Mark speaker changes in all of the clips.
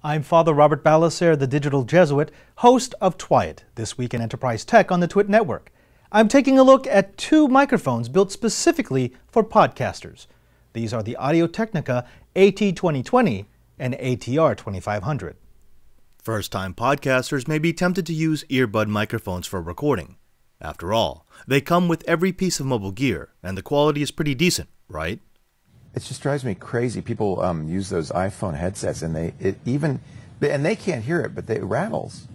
Speaker 1: I'm Father Robert Balacer, the digital Jesuit, host of Twiet, This Week in Enterprise Tech on the Twit Network. I'm taking a look at two microphones built specifically for podcasters. These are the Audio Technica AT2020 and ATR 2500.
Speaker 2: First-time podcasters may be tempted to use earbud microphones for recording. After all, they come with every piece of mobile gear, and the quality is pretty decent, right?
Speaker 3: It just drives me crazy. People use those iPhone headsets, and they can't hear it, but it rattles.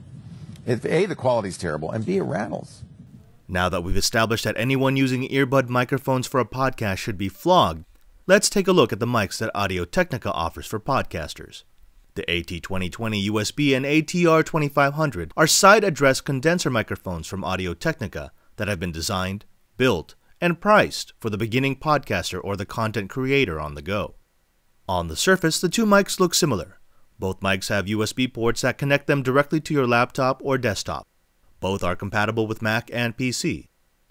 Speaker 3: A, the quality's terrible, and B, it rattles.
Speaker 2: Now that we've established that anyone using earbud microphones for a podcast should be flogged, let's take a look at the mics that Audio Technica offers for podcasters. The AT2020 USB and ATR 2500 are side-address condenser microphones from Audio Technica that have been designed, built, and priced for the beginning podcaster or the content creator on the go. On the surface, the two mics look similar. Both mics have USB ports that connect them directly to your laptop or desktop. Both are compatible with Mac and PC.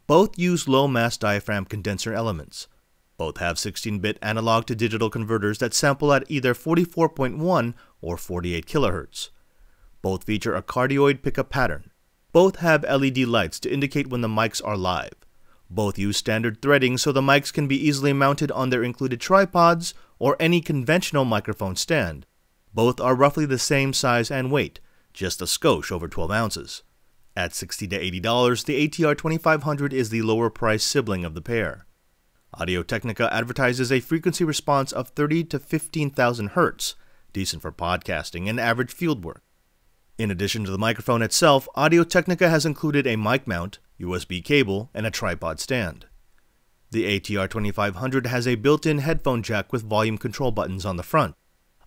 Speaker 2: Both use low-mass diaphragm condenser elements. Both have 16-bit analog to digital converters that sample at either 44.1 or 48 kHz. Both feature a cardioid pickup pattern. Both have LED lights to indicate when the mics are live. Both use standard threading so the mics can be easily mounted on their included tripods or any conventional microphone stand. Both are roughly the same size and weight, just a skosh over 12 ounces. At $60 to $80, the ATR 2500 is the lower price sibling of the pair. Audio Technica advertises a frequency response of 30 to 15,000 Hz, decent for podcasting and average fieldwork. In addition to the microphone itself, Audio Technica has included a mic mount, USB cable, and a tripod stand. The ATR 2500 has a built-in headphone jack with volume control buttons on the front,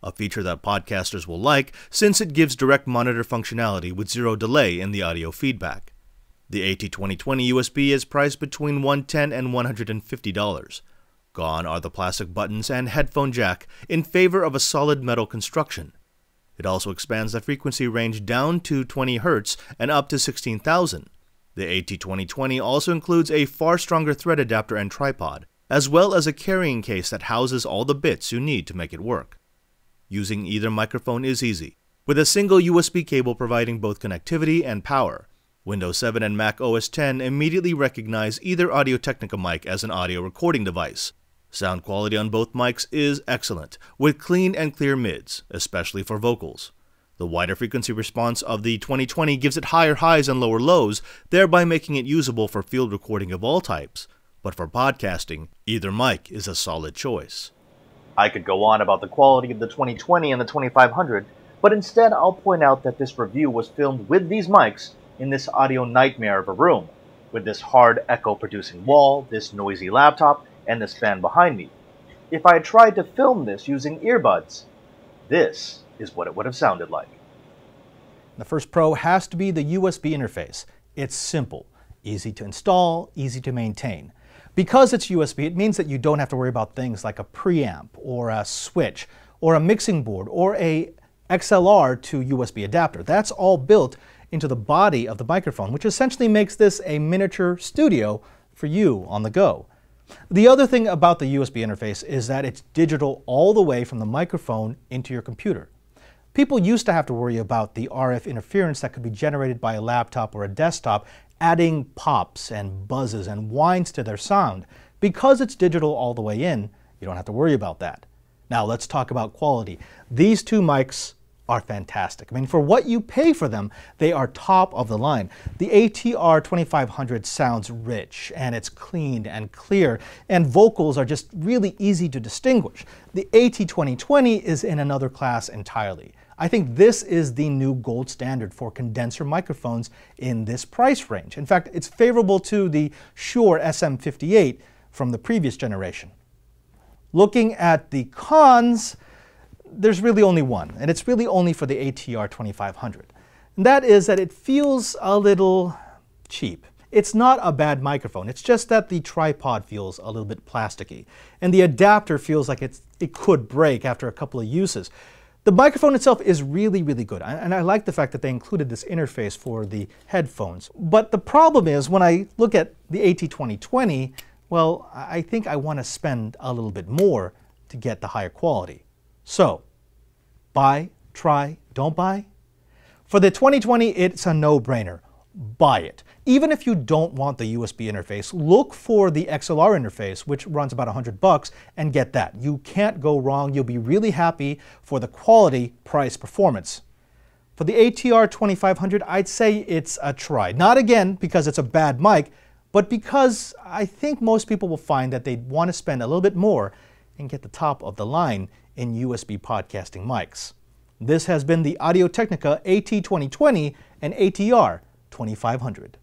Speaker 2: a feature that podcasters will like since it gives direct monitor functionality with zero delay in the audio feedback. The AT2020 USB is priced between $110 and $150. Gone are the plastic buttons and headphone jack in favor of a solid metal construction. It also expands the frequency range down to 20 Hz and up to 16,000. The AT2020 also includes a far stronger thread adapter and tripod, as well as a carrying case that houses all the bits you need to make it work. Using either microphone is easy, with a single USB cable providing both connectivity and power. Windows 7 and Mac OS X immediately recognize either Audio Technica mic as an audio recording device. Sound quality on both mics is excellent, with clean and clear mids, especially for vocals. The wider frequency response of the 2020 gives it higher highs and lower lows, thereby making it usable for field recording of all types. But for podcasting, either mic is a solid choice.
Speaker 4: I could go on about the quality of the 2020 and the 2500, but instead I'll point out that this review was filmed with these mics in this audio nightmare of a room, with this hard echo-producing wall, this noisy laptop, and this fan behind me. If I had tried to film this using earbuds, this is what it would have sounded like.
Speaker 1: The first pro has to be the USB interface. It's simple, easy to install, easy to maintain. Because it's USB, it means that you don't have to worry about things like a preamp, or a switch, or a mixing board, or a XLR to USB adapter. That's all built into the body of the microphone, which essentially makes this a miniature studio for you on the go. The other thing about the USB interface is that it's digital all the way from the microphone into your computer. People used to have to worry about the RF interference that could be generated by a laptop or a desktop, adding pops and buzzes and whines to their sound. Because it's digital all the way in, you don't have to worry about that. Now let's talk about quality. These two mics are fantastic. I mean, for what you pay for them, they are top of the line. The ATR 2500 sounds rich, and it's clean and clear, and vocals are just really easy to distinguish. The AT2020 is in another class entirely. I think this is the new gold standard for condenser microphones in this price range. In fact, it's favorable to the Shure SM58 from the previous generation. Looking at the cons, there's really only one, and it's really only for the ATR 2500. And that is that it feels a little cheap. It's not a bad microphone, it's just that the tripod feels a little bit plasticky, and the adapter feels like it could break after a couple of uses. The microphone itself is really, really good, and I like the fact that they included this interface for the headphones. But the problem is, when I look at the AT2020, well, I think I want to spend a little bit more to get the higher quality. So, buy Try, don't buy? For the 2020, it's a no-brainer. Buy it. Even if you don't want the USB interface, look for the XLR interface, which runs about $100, and get that. You can't go wrong. You'll be really happy for the quality, price, performance. For the ATR 2500, I'd say it's a try. Not again because it's a bad mic, but because I think most people will find that they'd want to spend a little bit more and get the top of the line in USB podcasting mics. This has been the Audio Technica AT2020 and ATR 2500.